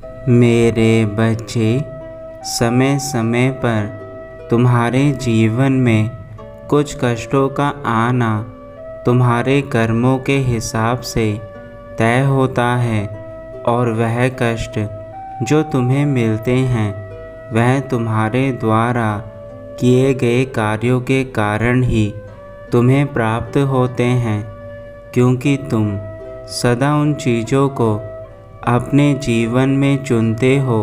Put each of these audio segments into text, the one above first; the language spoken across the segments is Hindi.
मेरे बच्चे, समय समय पर तुम्हारे जीवन में कुछ कष्टों का आना तुम्हारे कर्मों के हिसाब से तय होता है, और वह कष्ट जो तुम्हें मिलते हैं वह तुम्हारे द्वारा किए गए कार्यों के कारण ही तुम्हें प्राप्त होते हैं, क्योंकि तुम सदा उन चीज़ों को अपने जीवन में चुनते हो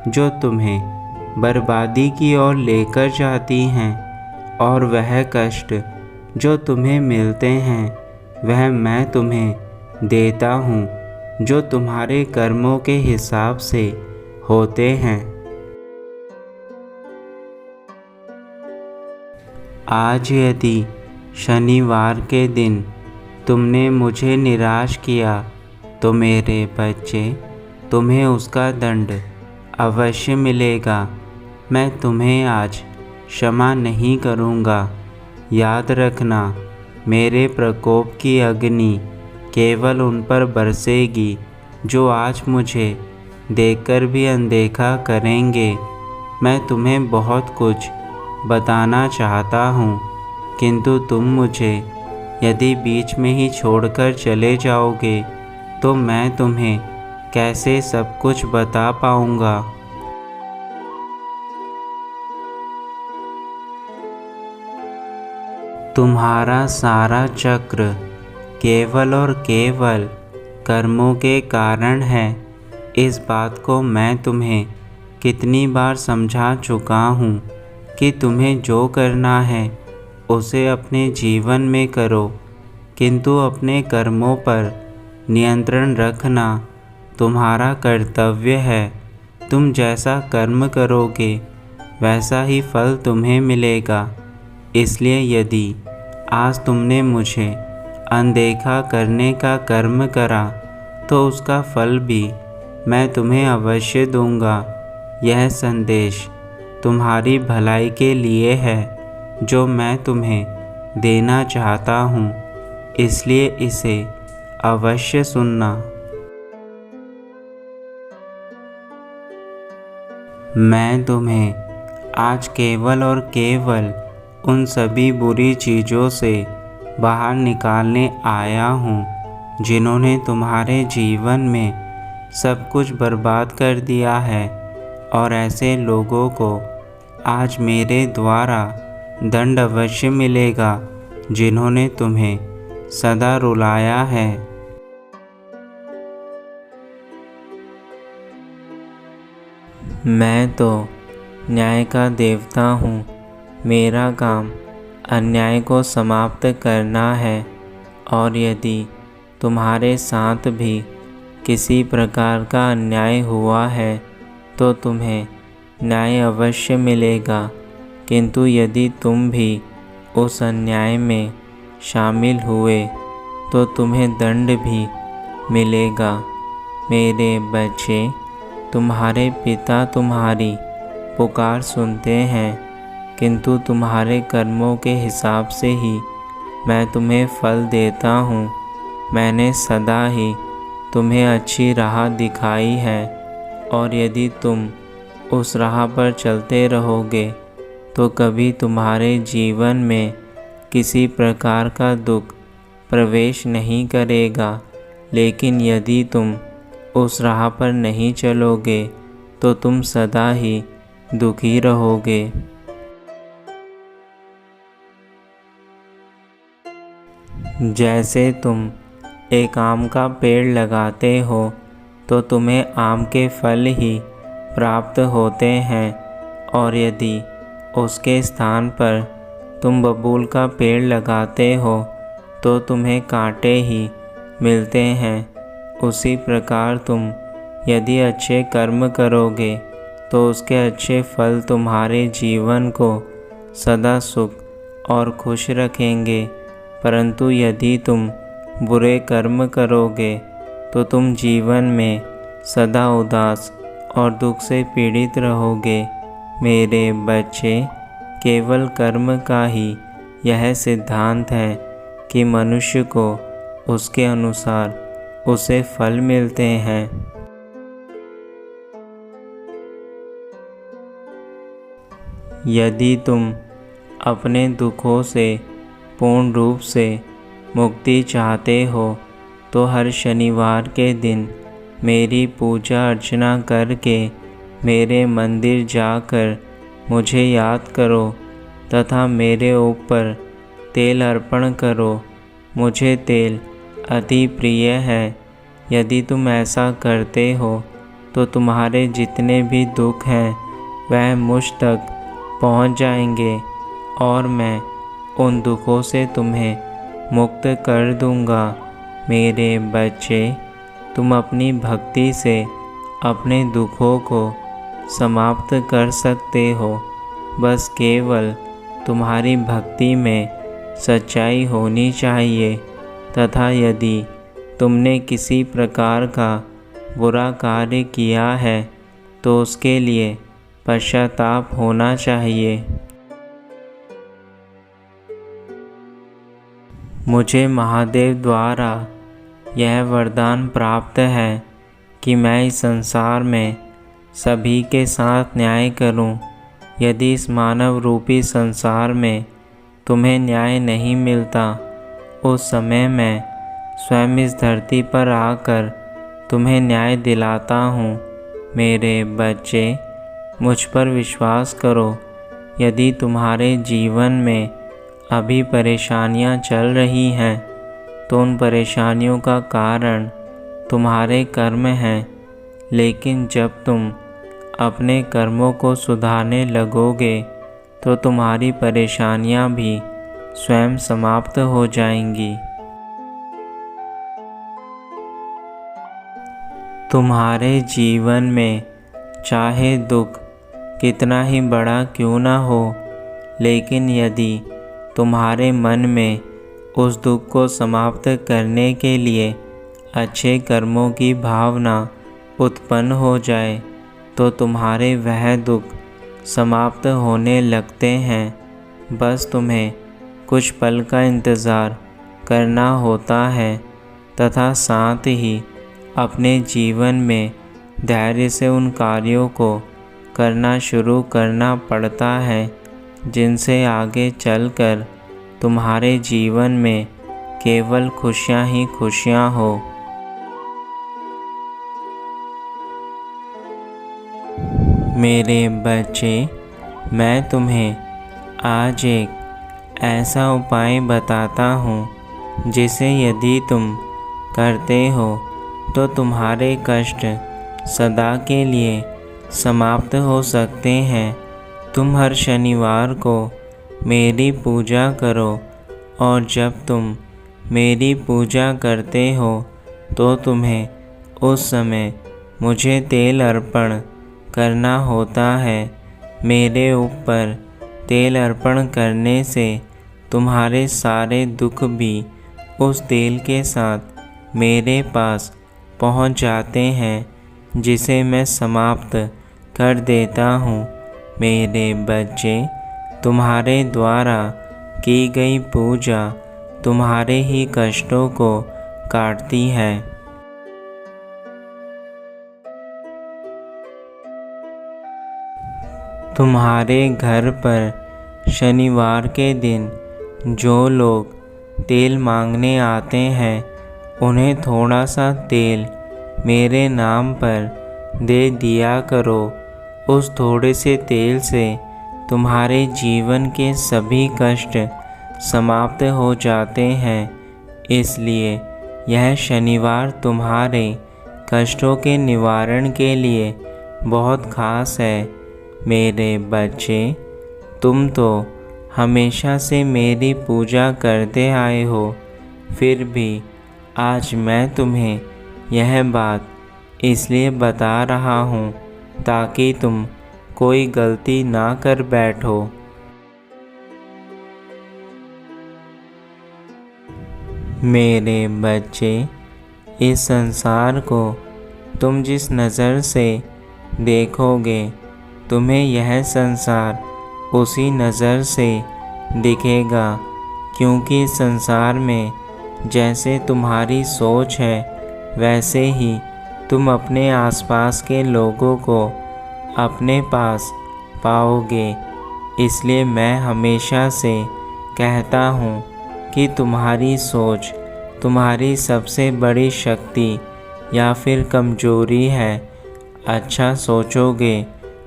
जो तुम्हें बर्बादी की ओर लेकर जाती हैं, और वह कष्ट जो तुम्हें मिलते हैं वह मैं तुम्हें देता हूँ, जो तुम्हारे कर्मों के हिसाब से होते हैं। आज यदि शनिवार के दिन तुमने मुझे निराश किया तो मेरे बच्चे, तुम्हें उसका दंड अवश्य मिलेगा। मैं तुम्हें आज क्षमा नहीं करूँगा। याद रखना, मेरे प्रकोप की अग्नि केवल उन पर बरसेगी जो आज मुझे देखकर भी अनदेखा करेंगे। मैं तुम्हें बहुत कुछ बताना चाहता हूँ, किंतु तुम मुझे यदि बीच में ही छोड़कर चले जाओगे तो मैं तुम्हें कैसे सब कुछ बता पाऊँगा। तुम्हारा सारा चक्र केवल और केवल कर्मों के कारण है। इस बात को मैं तुम्हें कितनी बार समझा चुका हूँ कि तुम्हें जो करना है उसे अपने जीवन में करो, किंतु अपने कर्मों पर नियंत्रण रखना तुम्हारा कर्तव्य है। तुम जैसा कर्म करोगे वैसा ही फल तुम्हें मिलेगा। इसलिए यदि आज तुमने मुझे अनदेखा करने का कर्म करा तो उसका फल भी मैं तुम्हें अवश्य दूंगा। यह संदेश तुम्हारी भलाई के लिए है जो मैं तुम्हें देना चाहता हूँ, इसलिए इसे अवश्य सुनना। मैं तुम्हें आज केवल और केवल उन सभी बुरी चीज़ों से बाहर निकालने आया हूँ जिन्होंने तुम्हारे जीवन में सब कुछ बर्बाद कर दिया है, और ऐसे लोगों को आज मेरे द्वारा दंड अवश्य मिलेगा जिन्होंने तुम्हें सदा रुलाया है। मैं तो न्याय का देवता हूँ। मेरा काम अन्याय को समाप्त करना है, और यदि तुम्हारे साथ भी किसी प्रकार का अन्याय हुआ है तो तुम्हें न्याय अवश्य मिलेगा, किंतु यदि तुम भी उस अन्याय में शामिल हुए तो तुम्हें दंड भी मिलेगा। मेरे बच्चे, तुम्हारे पिता तुम्हारी पुकार सुनते हैं, किंतु तुम्हारे कर्मों के हिसाब से ही मैं तुम्हें फल देता हूँ। मैंने सदा ही तुम्हें अच्छी राह दिखाई है, और यदि तुम उस राह पर चलते रहोगे तो कभी तुम्हारे जीवन में किसी प्रकार का दुख प्रवेश नहीं करेगा। लेकिन यदि तुम उस राह पर नहीं चलोगे तो तुम सदा ही दुखी रहोगे। जैसे तुम एक आम का पेड़ लगाते हो तो तुम्हें आम के फल ही प्राप्त होते हैं, और यदि उसके स्थान पर तुम बबूल का पेड़ लगाते हो तो तुम्हें कांटे ही मिलते हैं। उसी प्रकार तुम यदि अच्छे कर्म करोगे तो उसके अच्छे फल तुम्हारे जीवन को सदा सुख और खुश रखेंगे, परंतु यदि तुम बुरे कर्म करोगे तो तुम जीवन में सदा उदास और दुख से पीड़ित रहोगे। मेरे बच्चे, केवल कर्म का ही यह सिद्धांत है कि मनुष्य को उसके अनुसार उसे फल मिलते हैं। यदि तुम अपने दुखों से पूर्ण रूप से मुक्ति चाहते हो तो हर शनिवार के दिन मेरी पूजा अर्चना करके मेरे मंदिर जाकर मुझे याद करो तथा मेरे ऊपर तेल अर्पण करो। मुझे तेल अति प्रिय है। यदि तुम ऐसा करते हो तो तुम्हारे जितने भी दुख हैं वह मुझ तक पहुंच जाएंगे और मैं उन दुखों से तुम्हें मुक्त कर दूंगा। मेरे बच्चे, तुम अपनी भक्ति से अपने दुखों को समाप्त कर सकते हो। बस केवल तुम्हारी भक्ति में सच्चाई होनी चाहिए तथा यदि तुमने किसी प्रकार का बुरा कार्य किया है तो उसके लिए पश्चाताप होना चाहिए। मुझे महादेव द्वारा यह वरदान प्राप्त है कि मैं इस संसार में सभी के साथ न्याय करूं। यदि इस मानव रूपी संसार में तुम्हें न्याय नहीं मिलता, उस समय मैं स्वयं इस धरती पर आकर तुम्हें न्याय दिलाता हूँ। मेरे बच्चे, मुझ पर विश्वास करो। यदि तुम्हारे जीवन में अभी परेशानियाँ चल रही हैं तो उन परेशानियों का कारण तुम्हारे कर्म हैं, लेकिन जब तुम अपने कर्मों को सुधारने लगोगे तो तुम्हारी परेशानियाँ भी स्वयं समाप्त हो जाएंगी। तुम्हारे जीवन में चाहे दुख कितना ही बड़ा क्यों ना हो, लेकिन यदि तुम्हारे मन में उस दुख को समाप्त करने के लिए अच्छे कर्मों की भावना उत्पन्न हो जाए तो तुम्हारे वह दुख समाप्त होने लगते हैं। बस तुम्हें कुछ पल का इंतज़ार करना होता है तथा साथ ही अपने जीवन में धैर्य से उन कार्यों को करना शुरू करना पड़ता है जिनसे आगे चलकर तुम्हारे जीवन में केवल खुशियाँ ही खुशियाँ हो। मेरे बच्चे, मैं तुम्हें आज एक ऐसा उपाय बताता हूँ जिसे यदि तुम करते हो तो तुम्हारे कष्ट सदा के लिए समाप्त हो सकते हैं। तुम हर शनिवार को मेरी पूजा करो और जब तुम मेरी पूजा करते हो तो तुम्हें उस समय मुझे तेल अर्पण करना होता है। मेरे ऊपर तेल अर्पण करने से तुम्हारे सारे दुख भी उस तेल के साथ मेरे पास पहुंच जाते हैं जिसे मैं समाप्त कर देता हूँ। मेरे बच्चे, तुम्हारे द्वारा की गई पूजा तुम्हारे ही कष्टों को काटती है। तुम्हारे घर पर शनिवार के दिन जो लोग तेल मांगने आते हैं उन्हें थोड़ा सा तेल मेरे नाम पर दे दिया करो। उस थोड़े से तेल से तुम्हारे जीवन के सभी कष्ट समाप्त हो जाते हैं। इसलिए यह शनिवार तुम्हारे कष्टों के निवारण के लिए बहुत खास है। मेरे बच्चे, तुम तो हमेशा से मेरी पूजा करते आए हो, फिर भी आज मैं तुम्हें यह बात इसलिए बता रहा हूँ ताकि तुम कोई गलती ना कर बैठो। मेरे बच्चे, इस संसार को तुम जिस नज़र से देखोगे तुम्हें यह संसार उसी नज़र से दिखेगा, क्योंकि इस संसार में जैसे तुम्हारी सोच है वैसे ही तुम अपने आसपास के लोगों को अपने पास पाओगे। इसलिए मैं हमेशा से कहता हूँ कि तुम्हारी सोच तुम्हारी सबसे बड़ी शक्ति या फिर कमजोरी है। अच्छा सोचोगे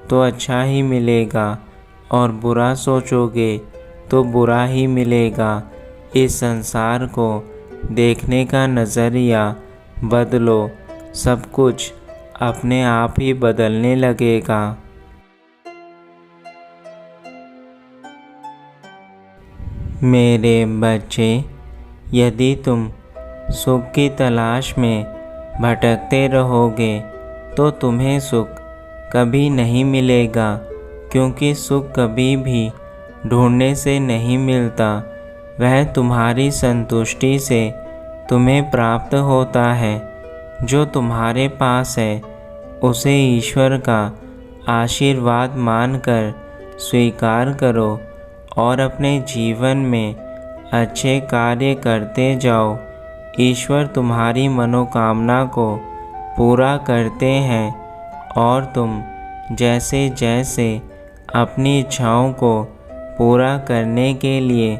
तो अच्छा ही मिलेगा और बुरा सोचोगे तो बुरा ही मिलेगा। इस संसार को देखने का नज़रिया बदलो, सब कुछ अपने आप ही बदलने लगेगा। मेरे बच्चे, यदि तुम सुख की तलाश में भटकते रहोगे तो तुम्हें सुख कभी नहीं मिलेगा, क्योंकि सुख कभी भी ढूंढने से नहीं मिलता। वह तुम्हारी संतुष्टि से तुम्हें प्राप्त होता है। जो तुम्हारे पास है उसे ईश्वर का आशीर्वाद मानकर स्वीकार करो और अपने जीवन में अच्छे कार्य करते जाओ। ईश्वर तुम्हारी मनोकामना को पूरा करते हैं और तुम जैसे जैसे अपनी इच्छाओं को पूरा करने के लिए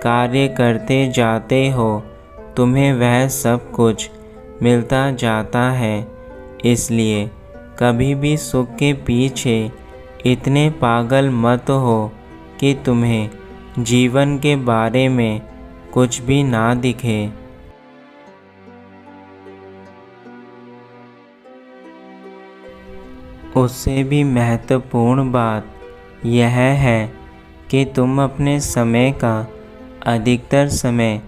कार्य करते जाते हो, तुम्हें वह सब कुछ मिलता जाता है। इसलिए कभी भी सुख के पीछे इतने पागल मत हो कि तुम्हें जीवन के बारे में कुछ भी ना दिखे। उससे भी महत्वपूर्ण बात यह है कि तुम अपने समय का अधिकतर समय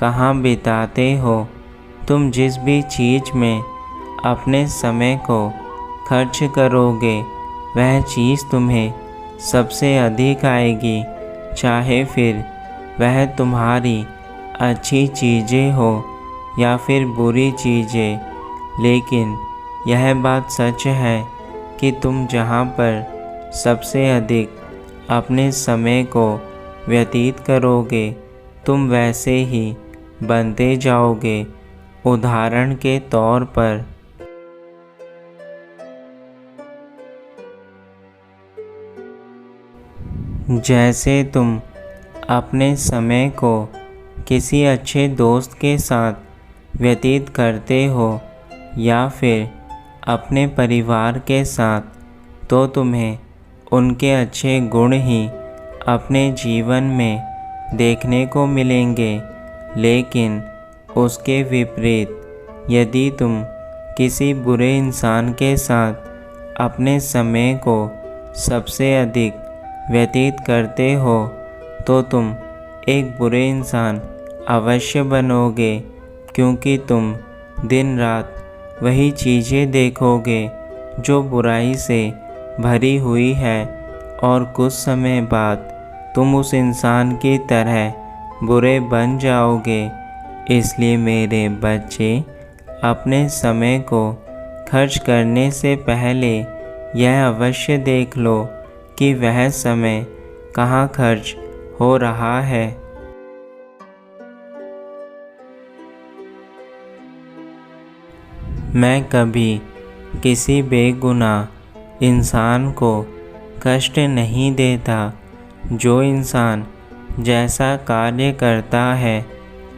कहाँ बिताते हो। तुम जिस भी चीज़ में अपने समय को खर्च करोगे वह चीज़ तुम्हें सबसे अधिक आएगी, चाहे फिर वह तुम्हारी अच्छी चीज़ें हो या फिर बुरी चीज़ें। लेकिन यह बात सच है कि तुम जहाँ पर सबसे अधिक अपने समय को व्यतीत करोगे तुम वैसे ही बनते जाओगे। उदाहरण के तौर पर जैसे तुम अपने समय को किसी अच्छे दोस्त के साथ व्यतीत करते हो या फिर अपने परिवार के साथ, तो तुम्हें उनके अच्छे गुण ही अपने जीवन में देखने को मिलेंगे। लेकिन उसके विपरीत यदि तुम किसी बुरे इंसान के साथ अपने समय को सबसे अधिक व्यतीत करते हो तो तुम एक बुरे इंसान अवश्य बनोगे, क्योंकि तुम दिन रात वही चीज़ें देखोगे जो बुराई से भरी हुई है और कुछ समय बाद तुम उस इंसान की तरह बुरे बन जाओगे। इसलिए मेरे बच्चे, अपने समय को खर्च करने से पहले यह अवश्य देख लो कि वह समय कहाँ खर्च हो रहा है। मैं कभी किसी बेगुनाह इंसान को कष्ट नहीं देता। जो इंसान जैसा कार्य करता है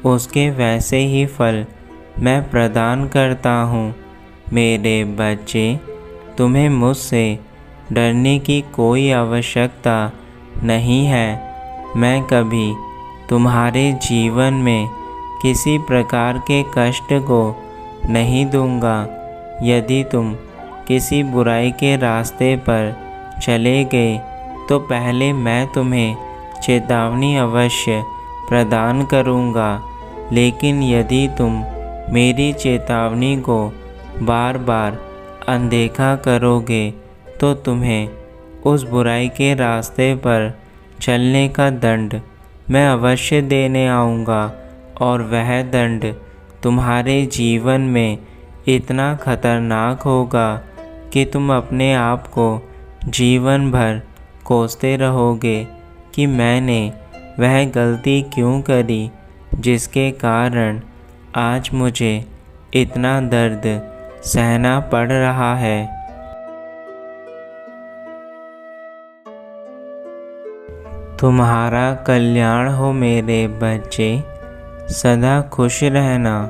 उसके वैसे ही फल मैं प्रदान करता हूँ। मेरे बच्चे, तुम्हें मुझसे डरने की कोई आवश्यकता नहीं है। मैं कभी तुम्हारे जीवन में किसी प्रकार के कष्ट को नहीं दूंगा। यदि तुम किसी बुराई के रास्ते पर चले गए तो पहले मैं तुम्हें चेतावनी अवश्य प्रदान करूंगा। लेकिन यदि तुम मेरी चेतावनी को बार बार अनदेखा करोगे तो तुम्हें उस बुराई के रास्ते पर चलने का दंड मैं अवश्य देने आऊँगा, और वह दंड तुम्हारे जीवन में इतना खतरनाक होगा कि तुम अपने आप को जीवन भर कोसते रहोगे कि मैंने वह गलती क्यों करी जिसके कारण आज मुझे इतना दर्द सहना पड़ रहा है। तुम्हारा कल्याण हो मेरे बच्चे, सदा खुश रहना।